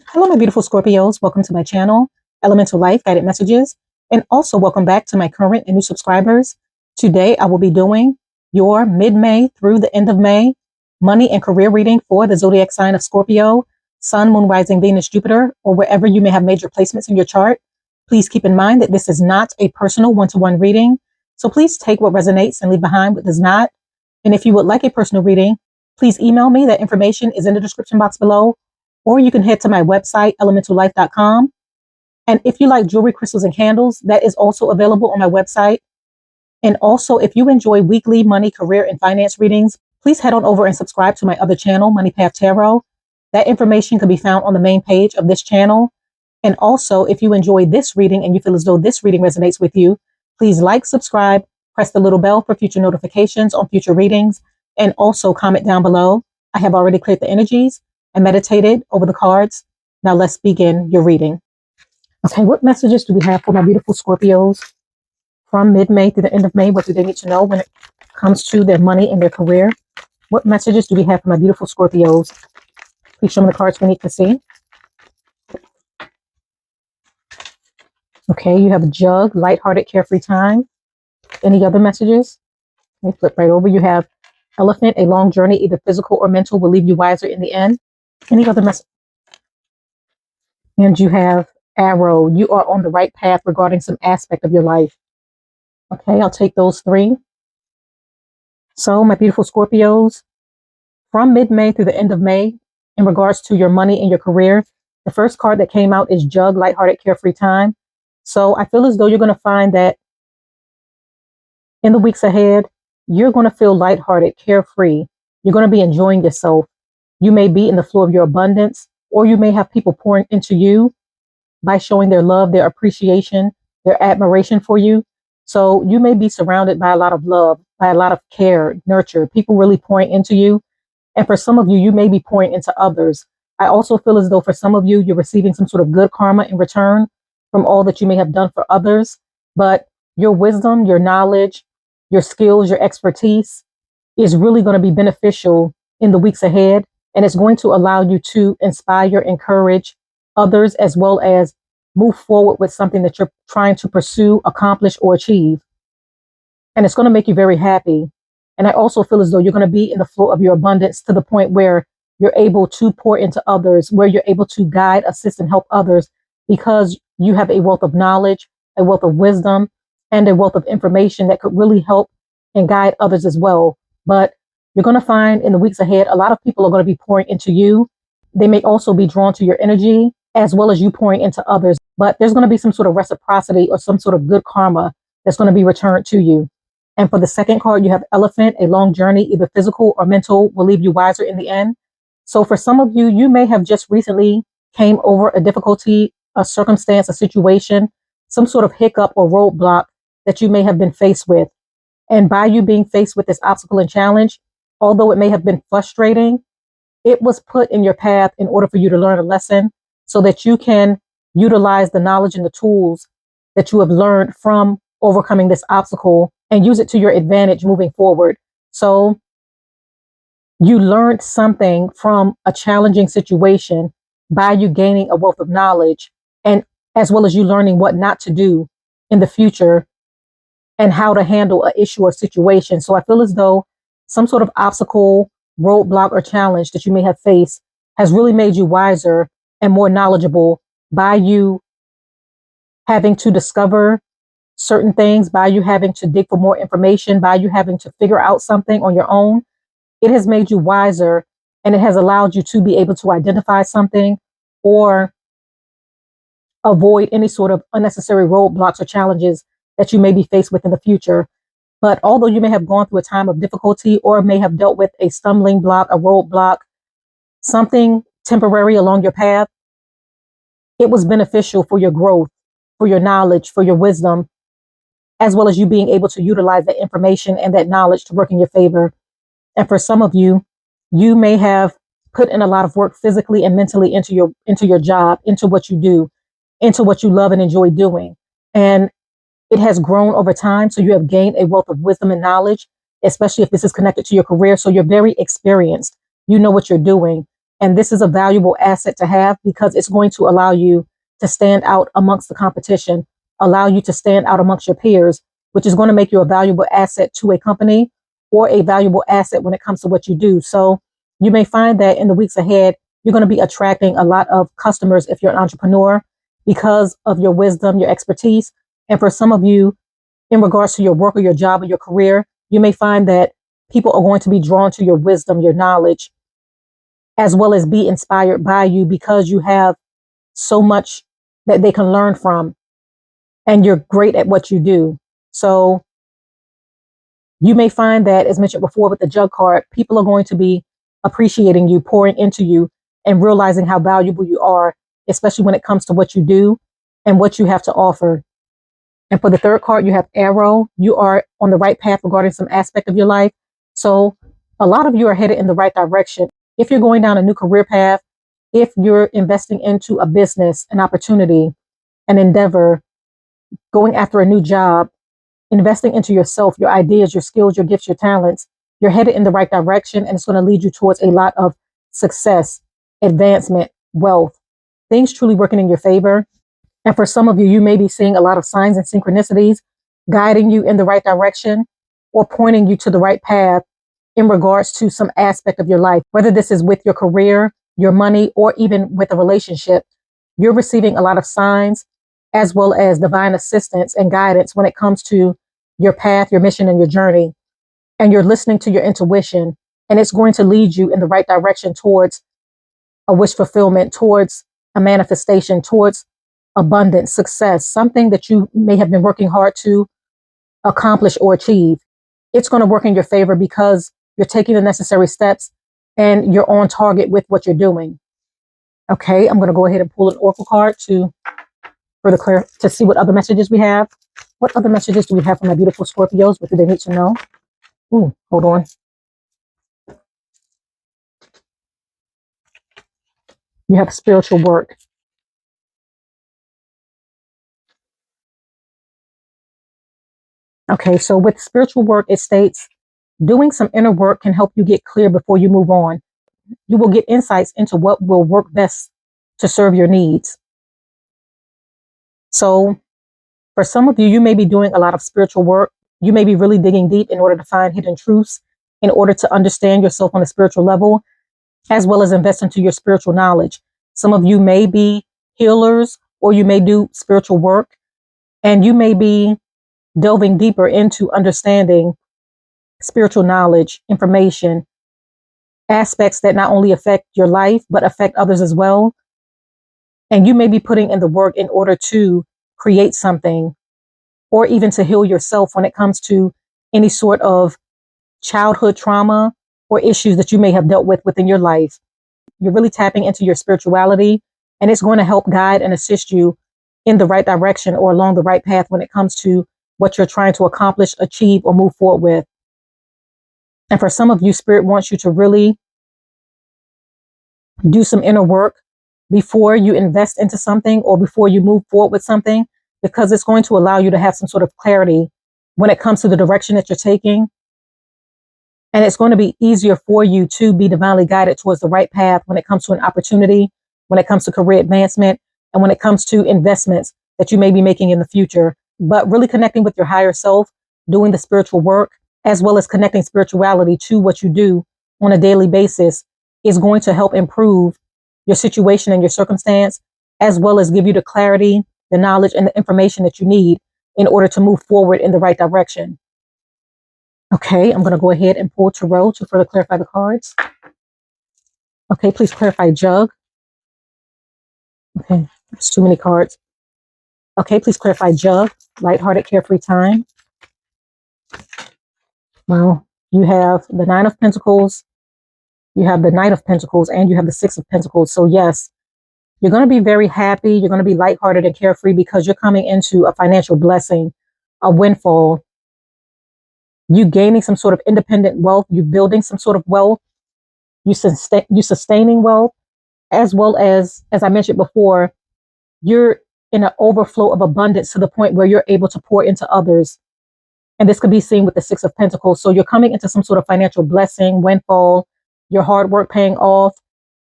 Hello, my beautiful Scorpios. Welcome to my channel, EleMental Lyfe Guided Messages, and also welcome back to my current and new subscribers. Today, I will be doing your mid-May through the end of May money and career reading for the zodiac sign of Scorpio, Sun, Moon, Rising, Venus, Jupiter, or wherever you may have major placements in your chart. Please keep in mind that this is not a personal one-to-one reading, so please take what resonates and leave behind what does not. And if you would like a personal reading, please email me. That information is in the description box below, or you can head to my website, elementallyfe.com. And if you like jewelry, crystals, and candles, that is also available on my website. And also, if you enjoy weekly money, career, and finance readings, please head on over and subscribe to my other channel, Money Path Tarot. That information can be found on the main page of this channel. And also, if you enjoy this reading and you feel as though this reading resonates with you, please like, subscribe, press the little bell for future notifications on future readings, and also comment down below. I have already cleared the energies and meditated over the cards. Now let's begin your reading. Okay, what messages do we have for my beautiful Scorpios from mid-May through the end of May? What do they need to know when it comes to their money and their career? What messages do we have for my beautiful Scorpios? Please show me the cards we need to see. Okay, you have a Jug, lighthearted, carefree time. Any other messages? Okay, flip right over. You have Elephant, a long journey, either physical or mental, will leave you wiser in the end. Any other message? And you have Arrow, you are on the right path regarding some aspect of your life. Okay, I'll take those three. So, my beautiful Scorpios, from mid-May through the end of May, in regards to your money and your career, the first card that came out is Jug, lighthearted, carefree time. So, I feel as though you're going to find that in the weeks ahead, you're going to feel lighthearted, carefree. You're going to be enjoying yourself. You may be in the flow of your abundance, or you may have people pouring into you by showing their love, their appreciation, their admiration for you. So you may be surrounded by a lot of love, by a lot of care, nurture, people really pouring into you. And for some of you, you may be pouring into others. I also feel as though for some of you, you're receiving some sort of good karma in return from all that you may have done for others. But your wisdom, your knowledge, your skills, your expertise is really going to be beneficial in the weeks ahead. And it's going to allow you to inspire, encourage others, as well as move forward with something that you're trying to pursue, accomplish, or achieve. And it's going to make you very happy. And I also feel as though you're going to be in the flow of your abundance to the point where you're able to pour into others, where you're able to guide, assist, and help others because you have a wealth of knowledge, a wealth of wisdom, and a wealth of information that could really help and guide others as well. But you're going to find in the weeks ahead, a lot of people are going to be pouring into you. They may also be drawn to your energy as well as you pouring into others. But there's going to be some sort of reciprocity or some sort of good karma that's going to be returned to you. And for the second card, you have Elephant, a long journey, either physical or mental, will leave you wiser in the end. So for some of you, you may have just recently came over a difficulty, a circumstance, a situation, some sort of hiccup or roadblock that you may have been faced with. And by you being faced with this obstacle and challenge, although it may have been frustrating, it was put in your path in order for you to learn a lesson so that you can utilize the knowledge and the tools that you have learned from overcoming this obstacle and use it to your advantage moving forward. So you learned something from a challenging situation by you gaining a wealth of knowledge, and as well as you learning what not to do in the future and how to handle an issue or situation. So I feel as though some sort of obstacle, roadblock, or challenge that you may have faced has really made you wiser and more knowledgeable by you having to discover certain things, by you having to dig for more information, by you having to figure out something on your own. It has made you wiser, and it has allowed you to be able to identify something or avoid any sort of unnecessary roadblocks or challenges that you may be faced with in the future. But although you may have gone through a time of difficulty or may have dealt with a stumbling block, a roadblock, something temporary along your path, it was beneficial for your growth, for your knowledge, for your wisdom, as well as you being able to utilize that information and that knowledge to work in your favor. And for some of you, you may have put in a lot of work physically and mentally into your job, into what you do, into what you love and enjoy doing. And it has grown over time. So you have gained a wealth of wisdom and knowledge, especially if this is connected to your career. So you're very experienced. You know what you're doing. And this is a valuable asset to have because it's going to allow you to stand out amongst the competition, allow you to stand out amongst your peers, which is going to make you a valuable asset to a company or a valuable asset when it comes to what you do. So you may find that in the weeks ahead, you're going to be attracting a lot of customers if you're an entrepreneur because of your wisdom, your expertise. And for some of you, in regards to your work or your job or your career, you may find that people are going to be drawn to your wisdom, your knowledge, as well as be inspired by you because you have so much that they can learn from and you're great at what you do. So you may find that, as mentioned before with the jug card, people are going to be appreciating you, pouring into you, and realizing how valuable you are, especially when it comes to what you do and what you have to offer. And for the third card, you have Arrow. You are on the right path regarding some aspect of your life. So a lot of you are headed in the right direction. If you're going down a new career path, if you're investing into a business, an opportunity, an endeavor, going after a new job, investing into yourself, your ideas, your skills, your gifts, your talents, you're headed in the right direction, and it's going to lead you towards a lot of success, advancement, wealth, things truly working in your favor. And for some of you, you may be seeing a lot of signs and synchronicities guiding you in the right direction or pointing you to the right path in regards to some aspect of your life, whether this is with your career, your money, or even with a relationship. You're receiving a lot of signs as well as divine assistance and guidance when it comes to your path, your mission, and your journey. And you're listening to your intuition, and it's going to lead you in the right direction towards a wish fulfillment, towards a manifestation, towards abundance, success, something that you may have been working hard to accomplish or achieve. It's going to work in your favor because you're taking the necessary steps and you're on target with what you're doing. Okay, I'm going to go ahead and pull an oracle card to further clear to see what other messages we have. What other messages do we have from my beautiful Scorpios? What do they need to know? Ooh, hold on. You have spiritual work. Okay, so with spiritual work, it states doing some inner work can help you get clear before you move on. You will get insights into what will work best to serve your needs. So for some of you, you may be doing a lot of spiritual work. You may be really digging deep in order to find hidden truths, in order to understand yourself on a spiritual level, as well as invest into your spiritual knowledge. Some of you may be healers, or you may do spiritual work, and you may be delving deeper into understanding spiritual knowledge, information, aspects that not only affect your life, but affect others as well. And you may be putting in the work in order to create something or even to heal yourself when it comes to any sort of childhood trauma or issues that you may have dealt with within your life. You're really tapping into your spirituality, and it's going to help guide and assist you in the right direction or along the right path when it comes to what you're trying to accomplish, achieve, or move forward with. And for some of you, Spirit wants you to really do some inner work before you invest into something or before you move forward with something, because it's going to allow you to have some sort of clarity when it comes to the direction that you're taking. And it's going to be easier for you to be divinely guided towards the right path when it comes to an opportunity, when it comes to career advancement, and when it comes to investments that you may be making in the future. But really connecting with your higher self, doing the spiritual work, as well as connecting spirituality to what you do on a daily basis is going to help improve your situation and your circumstance, as well as give you the clarity, the knowledge, and the information that you need in order to move forward in the right direction. Okay, I'm going to go ahead and pull Tarot to further clarify the cards. Okay, please clarify Jug. Okay, there's too many cards. Okay, please clarify Jug, lighthearted, carefree time. Well, you have the Nine of Pentacles, you have the Knight of Pentacles, and you have the Six of Pentacles. So yes, you're going to be very happy. You're going to be lighthearted and carefree because you're coming into a financial blessing, a windfall. You gaining some sort of independent wealth. You building some sort of wealth. You sustaining wealth, as well as I mentioned before, you're in an overflow of abundance to the point where you're able to pour into others. And this could be seen with the Six of Pentacles. So you're coming into some sort of financial blessing, windfall, your hard work paying off.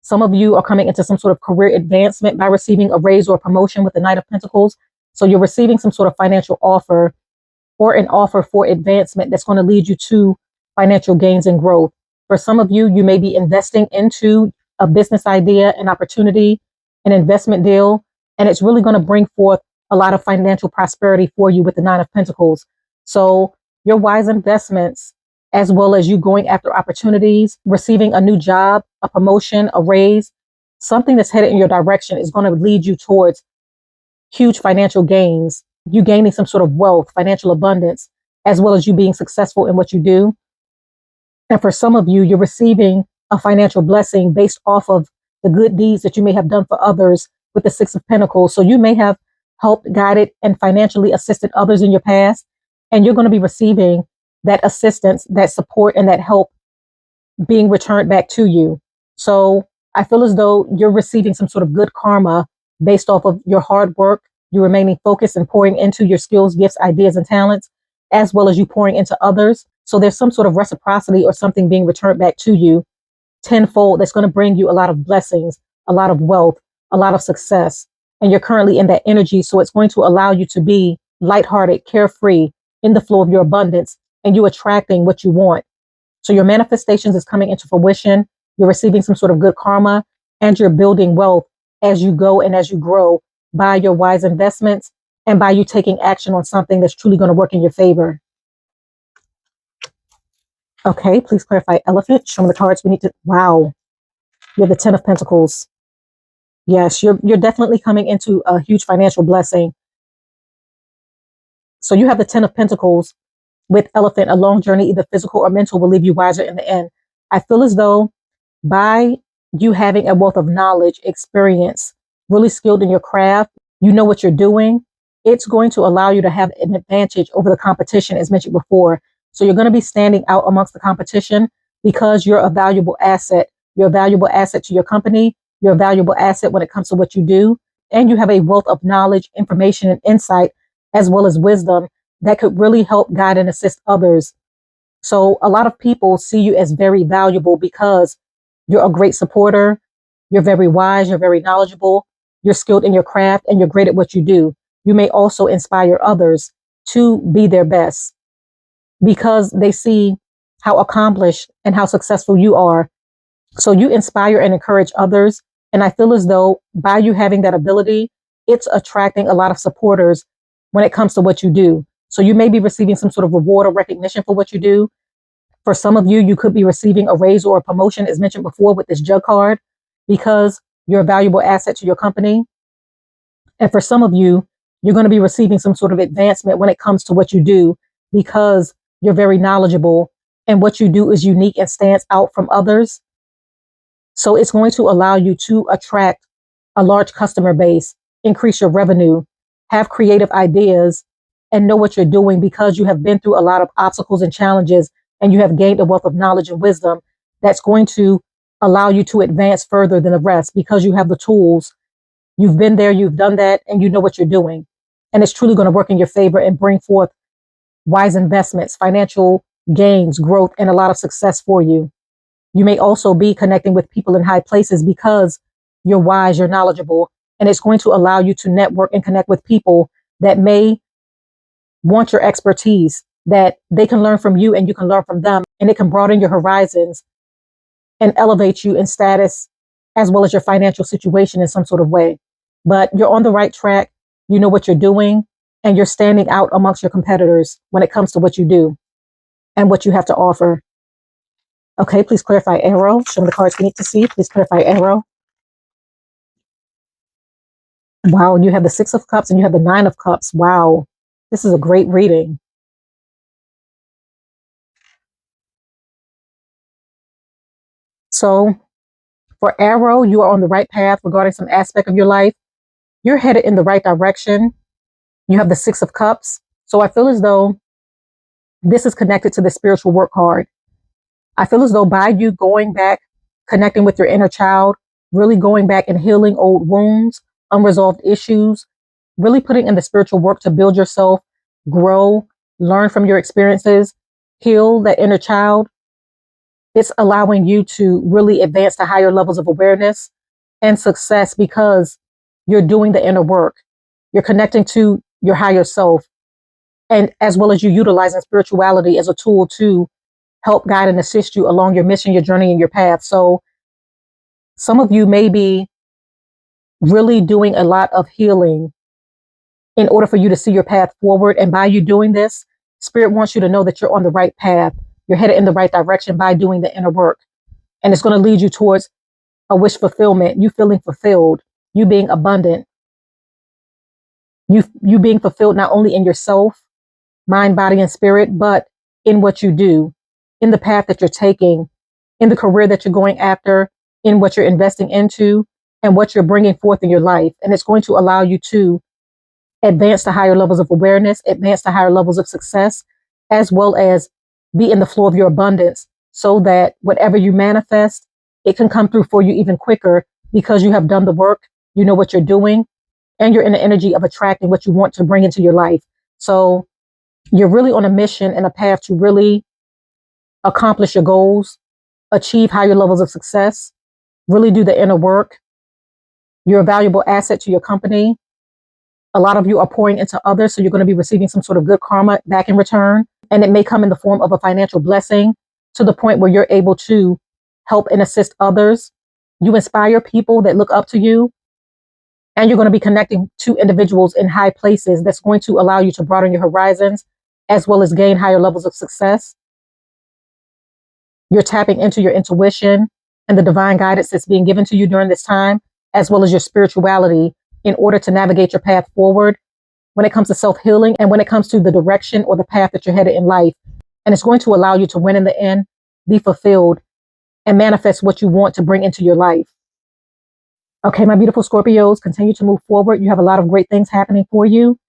Some of you are coming into some sort of career advancement by receiving a raise or a promotion with the Knight of Pentacles. So you're receiving some sort of financial offer or an offer for advancement that's going to lead you to financial gains and growth. For some of you, you may be investing into a business idea, an opportunity, an investment deal, and it's really going to bring forth a lot of financial prosperity for you with the Nine of Pentacles. So your wise investments, as well as you going after opportunities, receiving a new job, a promotion, a raise, something that's headed in your direction is going to lead you towards huge financial gains, you gaining some sort of wealth, financial abundance, as well as you being successful in what you do. And for some of you, you're receiving a financial blessing based off of the good deeds that you may have done for others with the Six of Pentacles. So you may have helped, guided, and financially assisted others in your past, and you're going to be receiving that assistance, that support, and that help being returned back to you. So I feel as though you're receiving some sort of good karma based off of your hard work, you remaining focused and pouring into your skills, gifts, ideas, and talents, as well as you pouring into others. So there's some sort of reciprocity or something being returned back to you tenfold that's going to bring you a lot of blessings, a lot of wealth, a lot of success. And you're currently in that energy. So it's going to allow you to be lighthearted, carefree, in the flow of your abundance, and you attracting what you want. So your manifestations is coming into fruition. You're receiving some sort of good karma, and you're building wealth as you go and as you grow by your wise investments and by you taking action on something that's truly going to work in your favor. Okay, please clarify Elephant. Show me the cards we need to. Wow, you're the Ten of Pentacles. Yes, you're definitely coming into a huge financial blessing. So you have the Ten of Pentacles with Elephant. A long journey, either physical or mental, will leave you wiser in the end. I feel as though by you having a wealth of knowledge, experience, really skilled in your craft, you know what you're doing, it's going to allow you to have an advantage over the competition, as mentioned before. So you're going to be standing out amongst the competition because you're a valuable asset. You're a valuable asset to your company. You're a valuable asset when it comes to what you do. And you have a wealth of knowledge, information, and insight, as well as wisdom that could really help guide and assist others. So a lot of people see you as very valuable because you're a great supporter. You're very wise. You're very knowledgeable. You're skilled in your craft and you're great at what you do. You may also inspire others to be their best because they see how accomplished and how successful you are. So you inspire and encourage others. And I feel as though by you having that ability, it's attracting a lot of supporters when it comes to what you do. So you may be receiving some sort of reward or recognition for what you do. For some of you, you could be receiving a raise or a promotion, as mentioned before, with this Jug card, because you're a valuable asset to your company. And for some of you, you're going to be receiving some sort of advancement when it comes to what you do, because you're very knowledgeable and what you do is unique and stands out from others. So it's going to allow you to attract a large customer base, increase your revenue, have creative ideas, and know what you're doing because you have been through a lot of obstacles and challenges, and you have gained a wealth of knowledge and wisdom that's going to allow you to advance further than the rest because you have the tools. You've been there, you've done that, and you know what you're doing. And it's truly going to work in your favor and bring forth wise investments, financial gains, growth, and a lot of success for you. You may also be connecting with people in high places because you're wise, you're knowledgeable, and it's going to allow you to network and connect with people that may want your expertise, that they can learn from you and you can learn from them, and it can broaden your horizons and elevate you in status as well as your financial situation in some sort of way. But you're on the right track. You know what you're doing, and you're standing out amongst your competitors when it comes to what you do and what you have to offer. Okay, please clarify Arrow. Show me the cards we need to see. Please clarify Arrow. Wow, you have the Six of Cups and you have the Nine of Cups. Wow, this is a great reading. So for Arrow, you are on the right path regarding some aspect of your life. You're headed in the right direction. You have the Six of Cups. So I feel as though this is connected to the spiritual work card. I feel as though by you going back, connecting with your inner child, really going back and healing old wounds, unresolved issues, really putting in the spiritual work to build yourself, grow, learn from your experiences, heal that inner child. It's allowing you to really advance to higher levels of awareness and success because you're doing the inner work. You're connecting to your higher self, and as well as you utilizing spirituality as a tool to help guide and assist you along your mission, your journey, and your path. So some of you may be really doing a lot of healing in order for you to see your path forward. And by you doing this, Spirit wants you to know that you're on the right path. You're headed in the right direction by doing the inner work. And it's going to lead you towards a wish fulfillment, you feeling fulfilled, you being abundant, you being fulfilled not only in yourself, mind, body, and spirit, but in what you do, in the path that you're taking, in the career that you're going after, in what you're investing into, and what you're bringing forth in your life. And it's going to allow you to advance to higher levels of awareness, advance to higher levels of success, as well as be in the flow of your abundance so that whatever you manifest, it can come through for you even quicker because you have done the work, you know what you're doing, and you're in the energy of attracting what you want to bring into your life. So you're really on a mission and a path to really accomplish your goals, achieve higher levels of success, really do the inner work. You're a valuable asset to your company. A lot of you are pouring into others, so you're going to be receiving some sort of good karma back in return. And it may come in the form of a financial blessing to the point where you're able to help and assist others. You inspire people that look up to you. And you're going to be connecting to individuals in high places that's going to allow you to broaden your horizons as well as gain higher levels of success. You're tapping into your intuition and the divine guidance that's being given to you during this time, as well as your spirituality in order to navigate your path forward when it comes to self-healing and when it comes to the direction or the path that you're headed in life. And it's going to allow you to win in the end, be fulfilled, and manifest what you want to bring into your life. Okay, my beautiful Scorpios, continue to move forward. You have a lot of great things happening for you,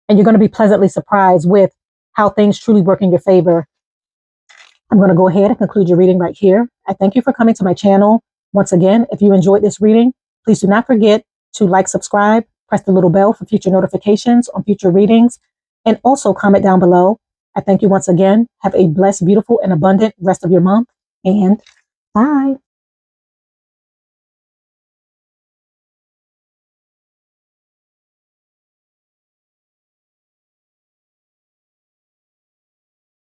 and you're going to be pleasantly surprised with how things truly work in your favor. I'm going to go ahead and conclude your reading right here. I thank you for coming to my channel. Once again, if you enjoyed this reading, please do not forget to like, subscribe, press the little bell for future notifications on future readings, and also comment down below. I thank you once again. Have a blessed, beautiful, and abundant rest of your month, and bye.